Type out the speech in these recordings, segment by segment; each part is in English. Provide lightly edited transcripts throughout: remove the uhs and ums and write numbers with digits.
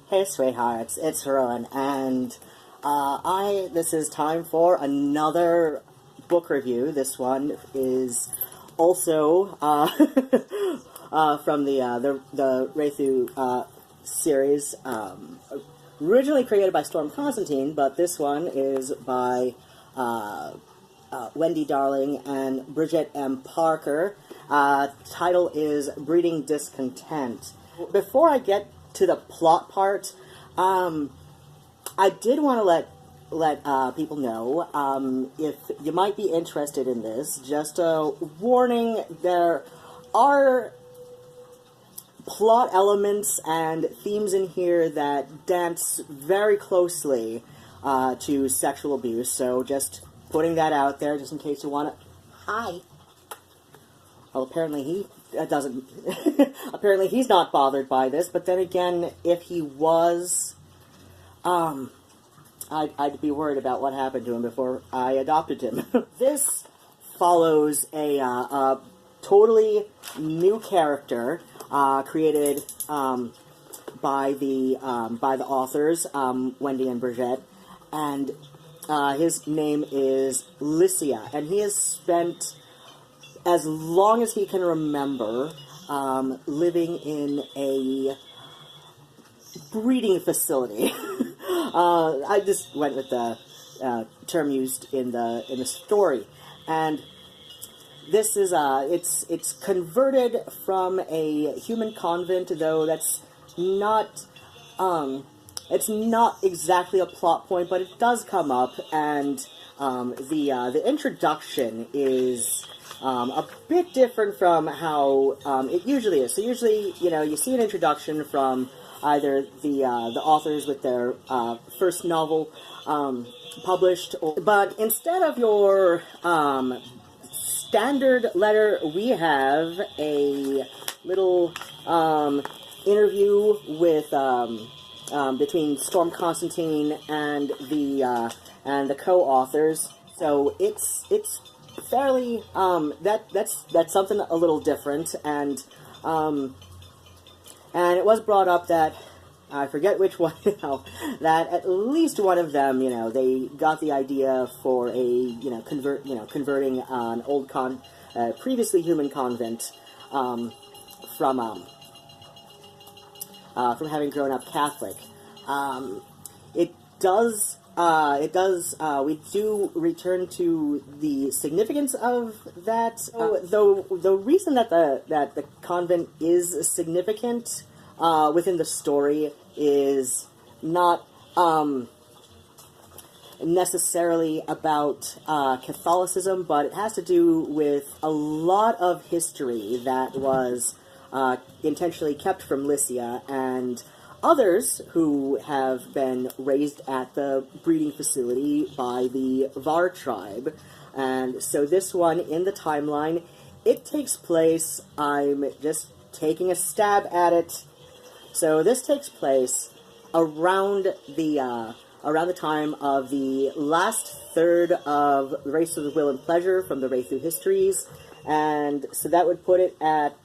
Hey sweethearts, it's Ruadhán, and this is time for another book review. This one is also from the Wraeththu series, originally created by Storm Constantine, but this one is by Wendy Darling and Brigitte M. Parker. Title is Breeding Discontent. Before I get to the plot part, I did want to let people know, if you might be interested in this, just a warning, there are plot elements and themes in here that dance very closely to sexual abuse, so just putting that out there, just in case you want to... Hi! Well, apparently he doesn't... apparently he's not bothered by this, but then again, if he was... I'd be worried about what happened to him before I adopted him. This follows a totally new character created by the authors, Wendy and Brigitte, and his name is Lycia, and he has spent as long as he can remember living in a breeding facility. I just went with the term used in the story, and this is it's converted from a human convent, though that's not it's not exactly a plot point, but it does come up, and the introduction is a bit different from how it usually is. So usually, you see an introduction from either the authors with their first novel published, but instead of your standard letter, we have a little interview with between Storm Constantine and the co-authors. So it's fairly that's something a little different, and it was brought up that, I forget which one now, that at least one of them, they got the idea for a, converting an old previously human convent, from having grown up Catholic. We do return to the significance of that, though the reason that the convent is significant within the story is not necessarily about Catholicism, but it has to do with a lot of history that was intentionally kept from Lycia and others who have been raised at the breeding facility by the Var tribe. And so this one, in the timeline, it takes place, I'm just taking a stab at it, so this takes place around the time of the last third of the Race of the Will and Pleasure from the Wraeththu Histories, and so that would put it at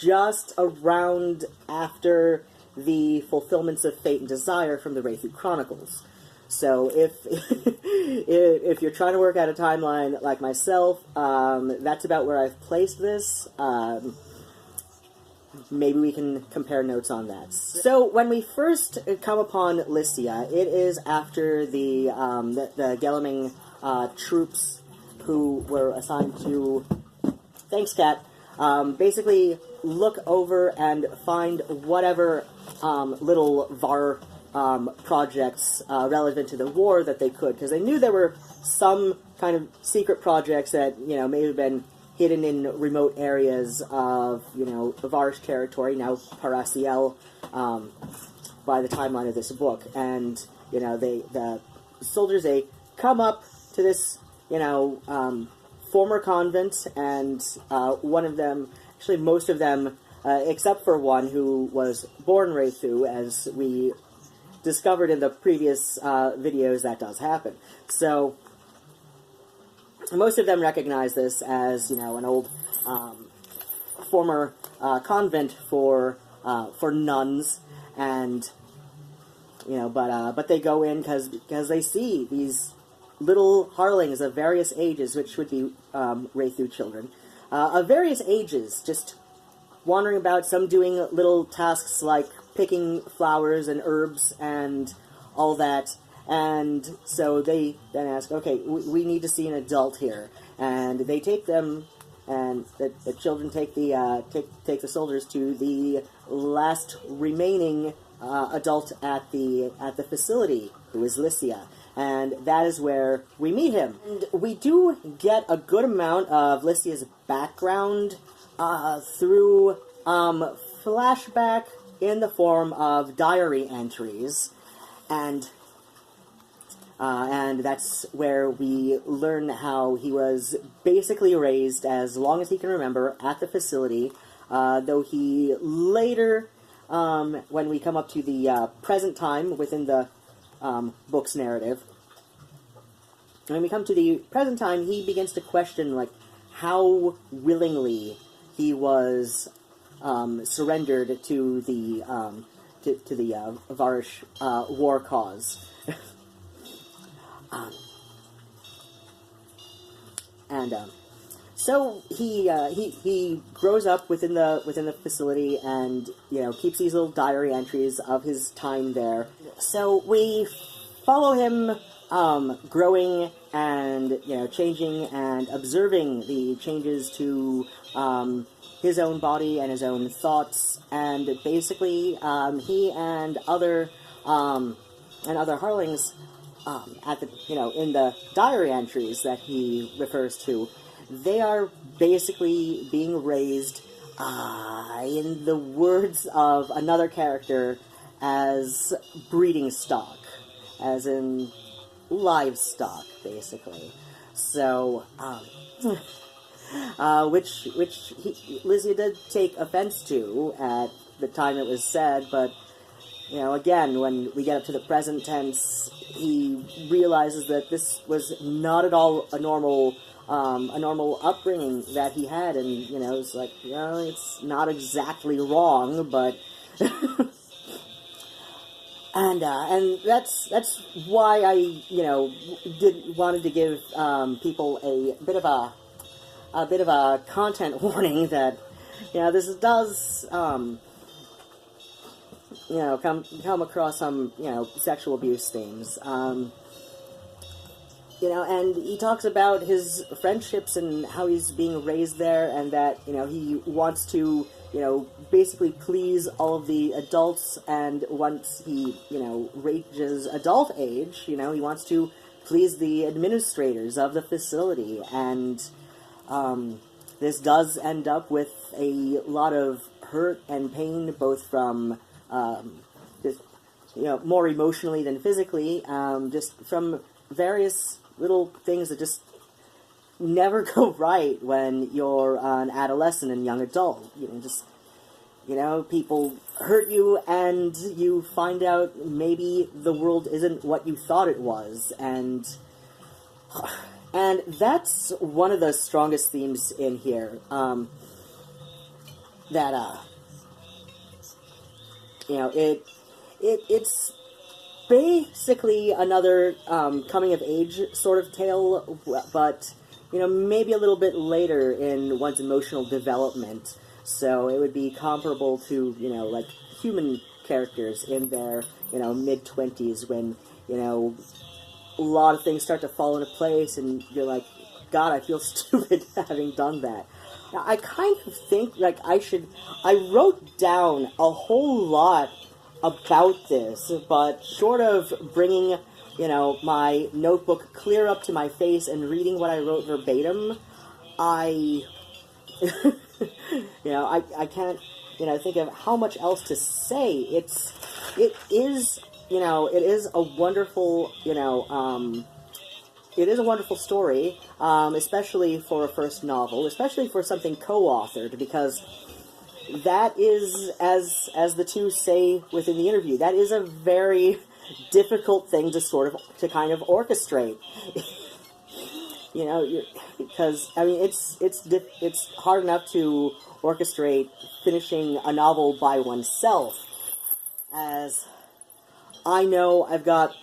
just around after the fulfillments of fate and desire from the Wraeththu Chronicles. So if you're trying to work out a timeline like myself, that's about where I've placed this. Maybe we can compare notes on that. So when we first come upon Lycia, it is after the Gelleming troops who were assigned to, thanks Kat, basically look over and find whatever little Var projects relevant to the war that they could, because they knew there were some kind of secret projects that, may have been hidden in remote areas of, Var's territory, now Parasiel, by the timeline of this book. And, the soldiers, they come up to this, former convent, and one of them, actually most of them, except for one who was born Wraeththu, as we discovered in the previous videos, that does happen. So most of them recognize this as, an old former convent for nuns, and but they go in because they see these little harlings of various ages, which would be Wraeththu children, of various ages, just wandering about, some doing little tasks like picking flowers and herbs and all that. And so they then ask, okay, we need to see an adult here. And they take them, and the children take the soldiers to the last remaining adult at the facility, who is Lycia. And that is where we meet him. And we do get a good amount of Lycia's background through flashback in the form of diary entries, and that's where we learn how he was basically raised, as long as he can remember, at the facility, though he later, when we come up to the present time within the book's narrative, when we come to the present time, he begins to question, like, how willingly he was surrendered to the Varish war cause. So he grows up within the facility, and keeps these little diary entries of his time there. So we follow him growing and changing and observing the changes to his own body and his own thoughts, and basically he and other harlings at the in the diary entries that he refers to, they are basically being raised, in the words of another character, as breeding stock, as in livestock, basically. So, which Lycia did take offense to at the time it was said, but again, when we get up to the present tense, he realizes that this was not at all a normal upbringing that he had, and it's like, it's not exactly wrong, but and that's why I wanted to give people a bit of a content warning that this does come across some sexual abuse themes. And he talks about his friendships and how he's being raised there, and that, he wants to, basically please all of the adults, and once he, reaches adult age, he wants to please the administrators of the facility, and this does end up with a lot of hurt and pain, both from, just, more emotionally than physically, just from various little things that just never go right when you're an adolescent and young adult. People hurt you, and you find out maybe the world isn't what you thought it was, and that's one of the strongest themes in here. It's basically another coming-of-age sort of tale, but, maybe a little bit later in one's emotional development. So it would be comparable to, like, human characters in their, mid-20s, when, a lot of things start to fall into place, and you're like, God, I feel stupid having done that. Now, I kind of think, like, I wrote down a whole lot about this, but short of bringing, my notebook clear up to my face and reading what I wrote verbatim, I can't, think of how much else to say. It is a wonderful, it is a wonderful story, especially for a first novel, especially for something co-authored, because that is, as the two say within the interview, that is a very difficult thing to kind of orchestrate. Because it's hard enough to orchestrate finishing a novel by oneself, as I know I've got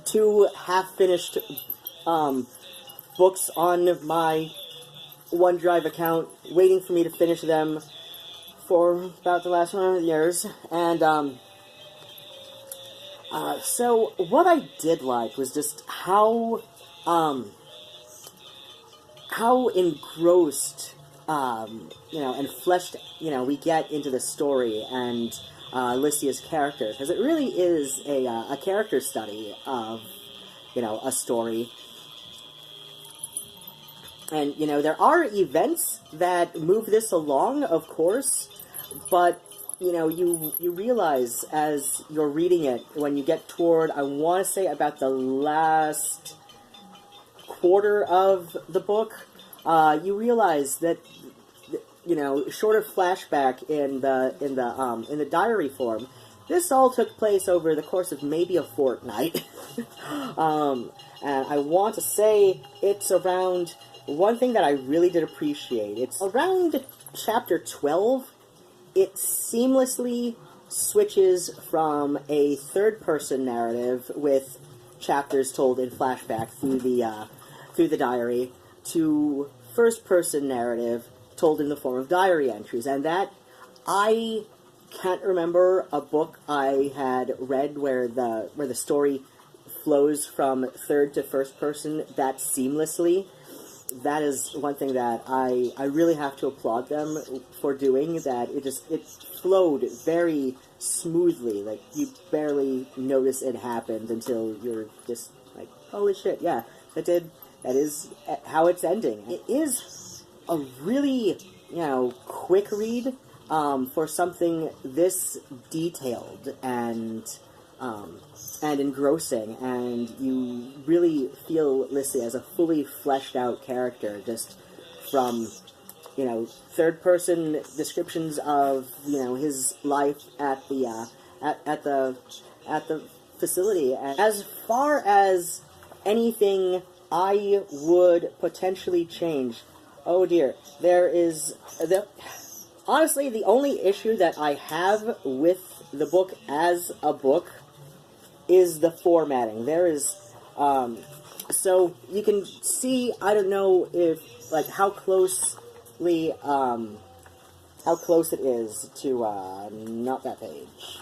2 half-finished books on my OneDrive account, waiting for me to finish them for about the last 100 years, and so what I did like was just how engrossed, and fleshed, we get into the story and Lycia's characters, because it really is a character study of, a story. And, there are events that move this along, of course, but, you realize as you're reading it, when you get toward, I want to say, about the last quarter of the book, you realize that, short of flashback in the diary form, this all took place over the course of maybe a fortnight. And I want to say it's around... One thing that I really did appreciate, it's around chapter 12, it seamlessly switches from a third-person narrative with chapters told in flashback through the diary to first-person narrative told in the form of diary entries. And that, I can't remember a book I had read where the story flows from third to first person that seamlessly. That is one thing that I really have to applaud them for doing, that it flowed very smoothly. Like, you barely notice it happened until you're just like, holy shit, yeah, that is how it's ending. It is a really, quick read for something this detailed and engrossing, and you really feel Lycia as a fully fleshed out character, just from, third-person descriptions of, his life at the facility. And as far as anything I would potentially change, oh dear, honestly, the only issue that I have with the book as a book is the formatting. There is, so you can see, I don't know if, how close it is to, not that page.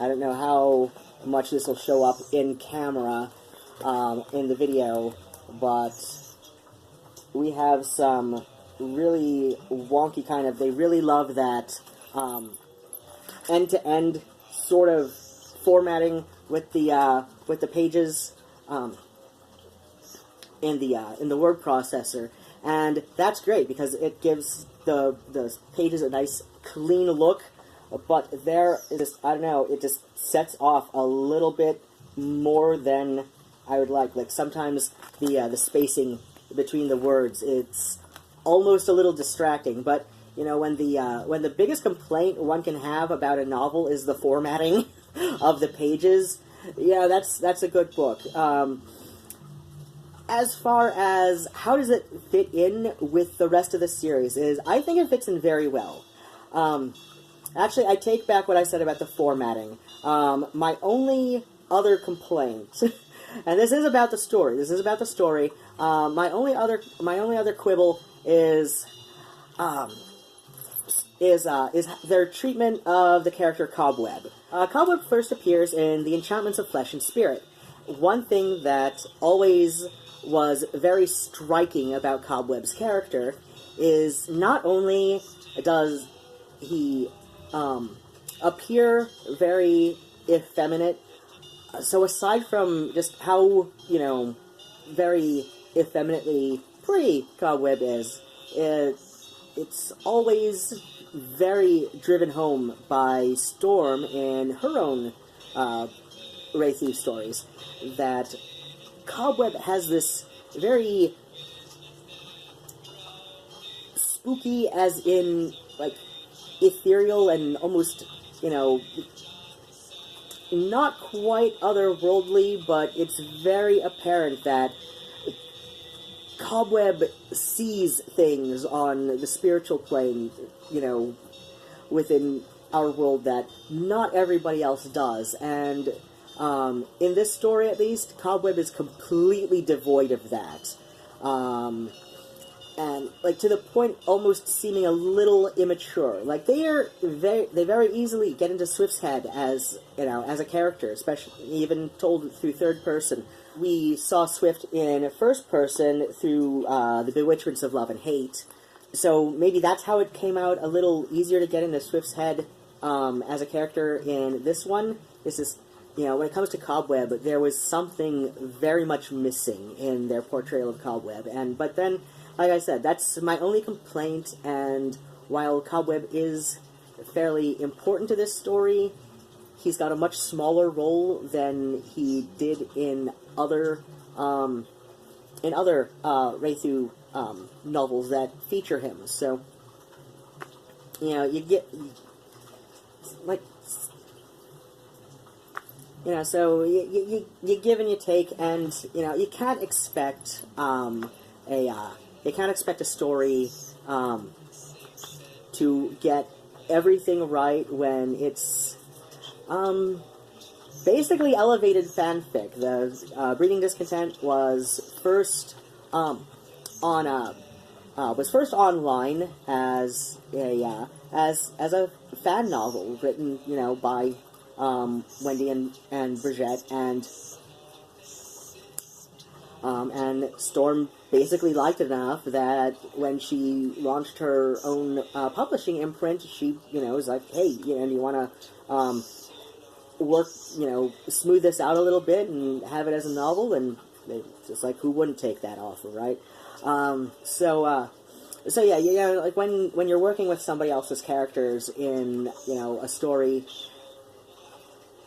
I don't know how much this will show up in camera, in the video, but we have some really wonky kind of, they really love that, end-to-end sort of formatting with the pages in the word processor, and that's great because it gives the pages a nice clean look. But there is, I don't know, it just sets off a little bit more than I would like. Like, sometimes the spacing between the words, it's almost a little distracting. But when the biggest complaint one can have about a novel is the formatting of the pages, yeah, that's a good book. As far as how does it fit in with the rest of the series, I think it fits in very well. Actually, I take back what I said about the formatting. My only other complaint, and this is about the story. My only other quibble is their treatment of the character Cobweb. Cobweb first appears in The Enchantments of Flesh and Spirit. One thing that always was very striking about Cobweb's character is not only does he appear very effeminate, so aside from just how, very effeminately pretty Cobweb is, it's always very driven home by Storm in her own Wraeththu stories, that Cobweb has this very spooky, as in, ethereal and almost, not quite otherworldly, but it's very apparent that Cobweb sees things on the spiritual plane, within our world that not everybody else does, and in this story at least, Cobweb is completely devoid of that. And, like, to the point almost seeming a little immature. Like, they very easily get into Swift's head as, you know, as a character, especially even told through third person. We saw Swift in first person through The Bewitchments of Love and Hate, so maybe that's how it came out a little easier to get into Swift's head as a character in this one. It's just, you know, when it comes to Cobweb, there was something very much missing in their portrayal of Cobweb, but then, like I said, that's my only complaint, and while Cobweb is fairly important to this story, he's got a much smaller role than he did in other Wraeththu novels that feature him. So, you know, you get, like, you know, so you give and you take, and, you know, you can't expect a story to get everything right when it's basically elevated fanfic. The Breeding Discontent was first online as a fan novel written, you know, by Wendy and Brigitte, and Storm basically liked it enough that when she launched her own publishing imprint, she, you know, was like, hey, you know, do you want to work, you know, smooth this out a little bit and have it as a novel? And it's just like, who wouldn't take that offer, right? So yeah, you know, like when you're working with somebody else's characters in, you know, a story,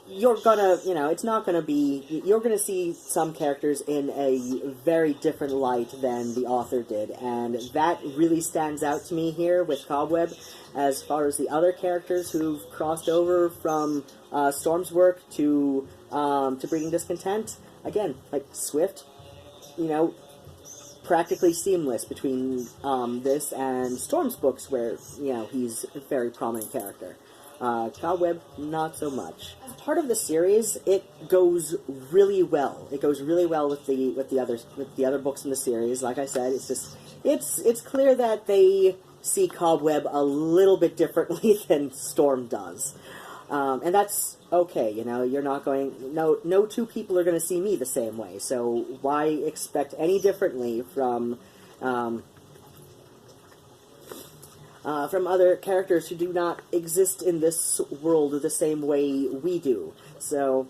you're gonna, you know, it's not gonna be, you're gonna see some characters in a very different light than the author did, and that really stands out to me here with Cobweb. As far as the other characters who've crossed over from Storm's work to Breeding Discontent, again, like Swift, you know, practically seamless between this and Storm's books, where, you know, he's a very prominent character. Cobweb, not so much. As part of the series, it goes really well. It goes really well with the other books in the series. Like I said, it's just it's clear that they see Cobweb a little bit differently than Storm does, and that's okay. You know, you're not going. No two people are going to see me the same way. So why expect any differently from other characters who do not exist in this world the same way we do? So,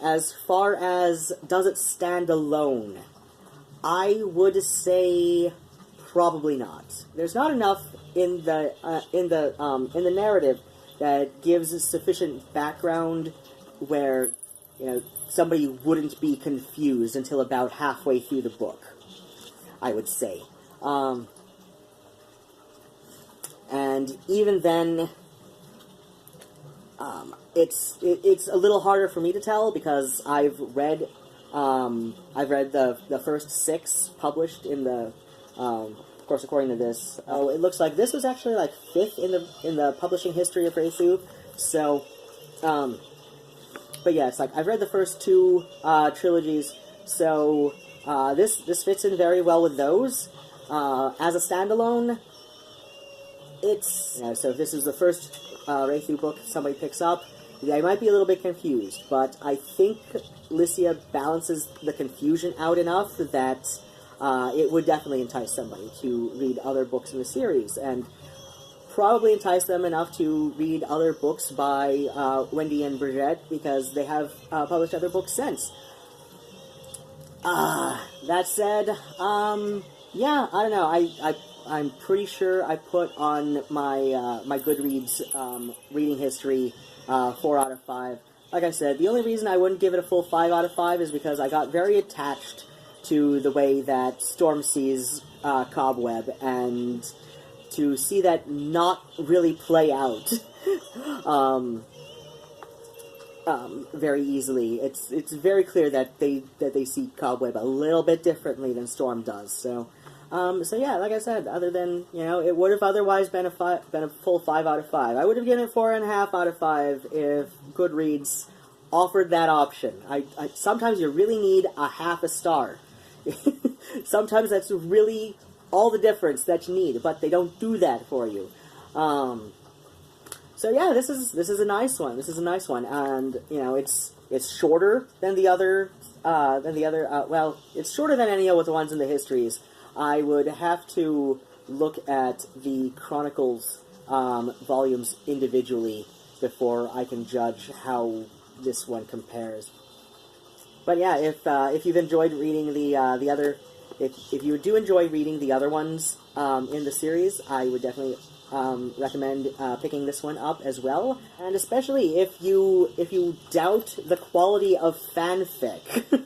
as far as does it stand alone, I would say probably not. There's not enough in the narrative that gives sufficient background where, you know, somebody wouldn't be confused until about halfway through the book, I would say. And even then, it's a little harder for me to tell because I've read the first 6 published in the, of course, according to this. Oh, it looks like this was actually like 5th in the publishing history of Wraeththu. So, but yeah, it's like I've read the first 2 trilogies. So this fits in very well with those. As a standalone, it's, you know, so if this is the first Wraeththu book somebody picks up, they might be a little bit confused, but I think Lycia balances the confusion out enough that it would definitely entice somebody to read other books in the series, and probably entice them enough to read other books by Wendy and Brigitte, because they have published other books since. That said, yeah, I don't know, I'm pretty sure I put on my my Goodreads reading history 4 out of 5. Like I said, the only reason I wouldn't give it a full 5 out of 5 is because I got very attached to the way that Storm sees Cobweb, and to see that not really play out very easily. It's very clear that they see Cobweb a little bit differently than Storm does. So So yeah, like I said, other than, it would have otherwise been a full 5 out of 5. I would have given it 4.5 out of 5 if Goodreads offered that option. Sometimes you really need a half a star. Sometimes that's really all the difference that you need, but they don't do that for you. So yeah, this is a nice one. This is a nice one, and it's shorter than the other. Well, it's shorter than any of the ones in the histories. I would have to look at the Chronicles volumes individually before I can judge how this one compares. But yeah, if you've enjoyed reading the other, if you do enjoy reading the other ones in the series, I would definitely recommend picking this one up as well. And especially if you doubt the quality of fanfic.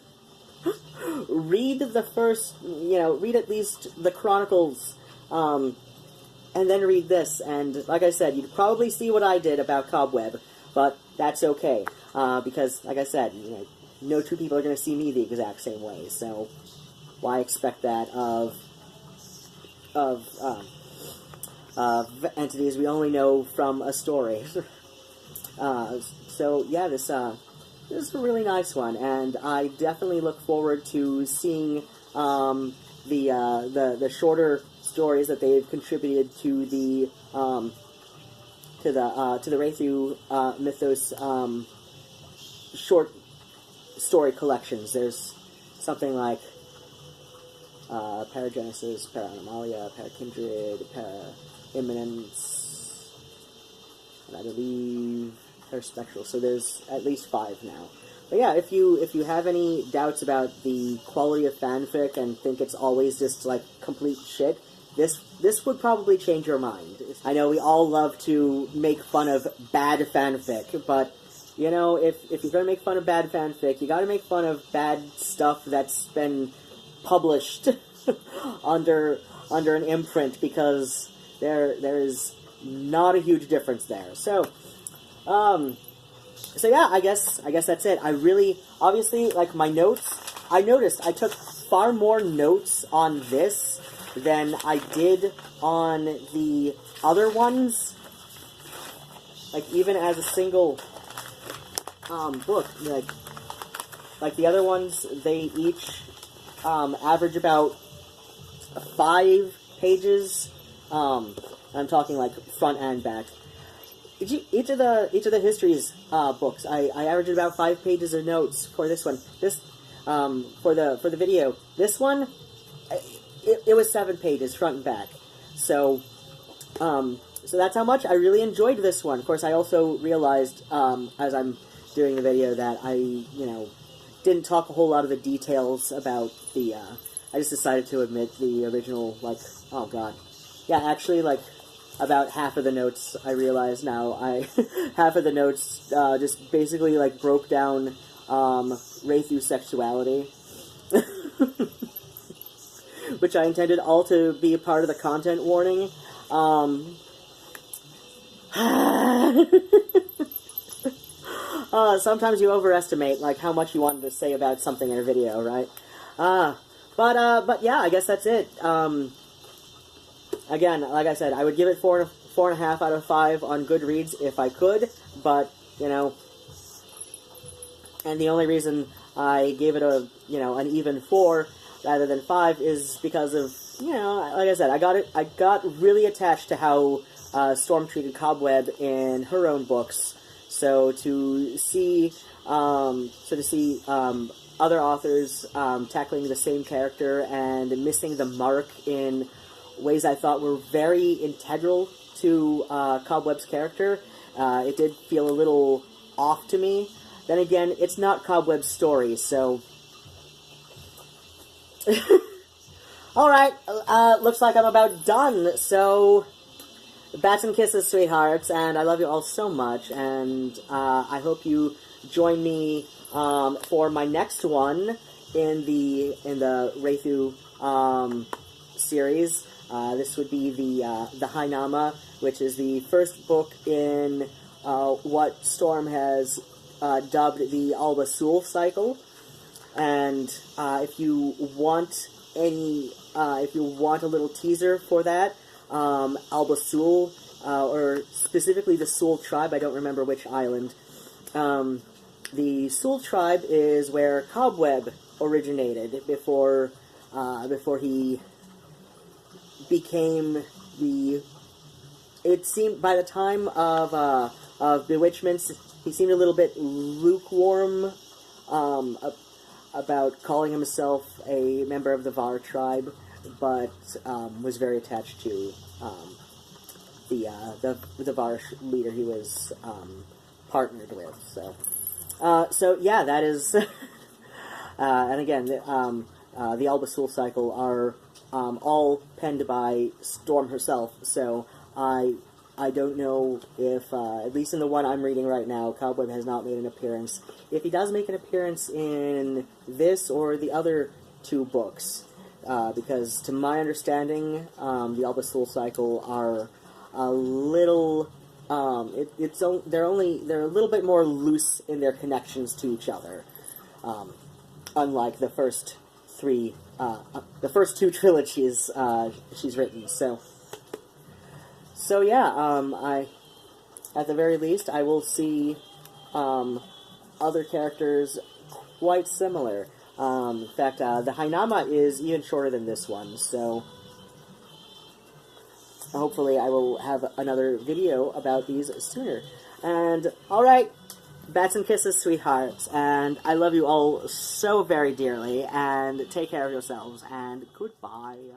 Read the first, read at least the Chronicles, and then read this. And like I said, you'd probably see what I did about Cobweb, but that's okay, because, like I said, no two people are going to see me the exact same way, so why expect that of entities we only know from a story? So yeah, this is a really nice one, and I definitely look forward to seeing the shorter stories that they've contributed to the Wraeththu mythos short story collections. There's something like Paragenesis, Paranormalia, Parakindred, Paraimminence, and I believe Paraspectral. So there's at least 5 now. But yeah, if you have any doubts about the quality of fanfic and think it's always just like complete shit, this would probably change your mind. I know we all love to make fun of bad fanfic, but if you're gonna make fun of bad fanfic, you gotta make fun of bad stuff that's been published under an imprint, because there is not a huge difference there. So yeah, I guess that's it. I really, obviously, like my notes, I noticed I took far more notes on this than I did on the other ones. Like, even as a single book, like the other ones, they each average about 5 pages. I'm talking like front and back. Each of the histories books, I averaged about 5 pages of notes for this one. This for the video. This one, it was 7 pages front and back. So that's how much I really enjoyed this one. Of course, I also realized as I'm doing the video that I didn't talk a whole lot of the details about the. I just decided to omit the original, like, oh god, yeah, actually, like, about half of the notes, I realize now, half of the notes just basically, like, broke down Wraeththu sexuality, which I intended all to be a part of the content warning. Sometimes you overestimate, like, how much you wanted to say about something in a video, right? But yeah, I guess that's it. Again, like I said, I would give it 4.5 out of 5 on Goodreads if I could, but, and the only reason I gave it an even 4 rather than 5 is because of, like I said, I got really attached to how Storm treated Cobweb in her own books, so to see other authors tackling the same character and missing the mark in ways I thought were very integral to Cobweb's character, it did feel a little off to me. Then again, it's not Cobweb's story, so... Alright, looks like I'm about done, so... Bats and kisses, sweethearts, and I love you all so much, and I hope you join me for my next one in the Wraeththu series. This would be the Hainama, which is the first book in what Storm has dubbed the ALBA SULH cycle. And if you want if you want a little teaser for that, ALBA SULH, or specifically the SULH tribe, I don't remember which island. The SULH tribe is where Cobweb originated before he became the... It seemed, by the time of Bewitchments, he seemed a little bit lukewarm about calling himself a member of the Var tribe, but was very attached to the Var leader he was partnered with. So yeah, that is... and again, the ALBA SULH cycle are all penned by Storm herself, so I don't know if, at least in the one I'm reading right now, Cobweb has not made an appearance. If he does make an appearance in this or the other two books, because to my understanding, the ALBA SULH cycle are a little, they're a little bit more loose in their connections to each other, unlike the first two trilogies she's written. So yeah, at the very least, I will see other characters quite similar. In fact, the Hainama is even shorter than this one, so hopefully I will have another video about these sooner. And, alright, bats and kisses, sweethearts, and I love you all so very dearly, and take care of yourselves, and goodbye.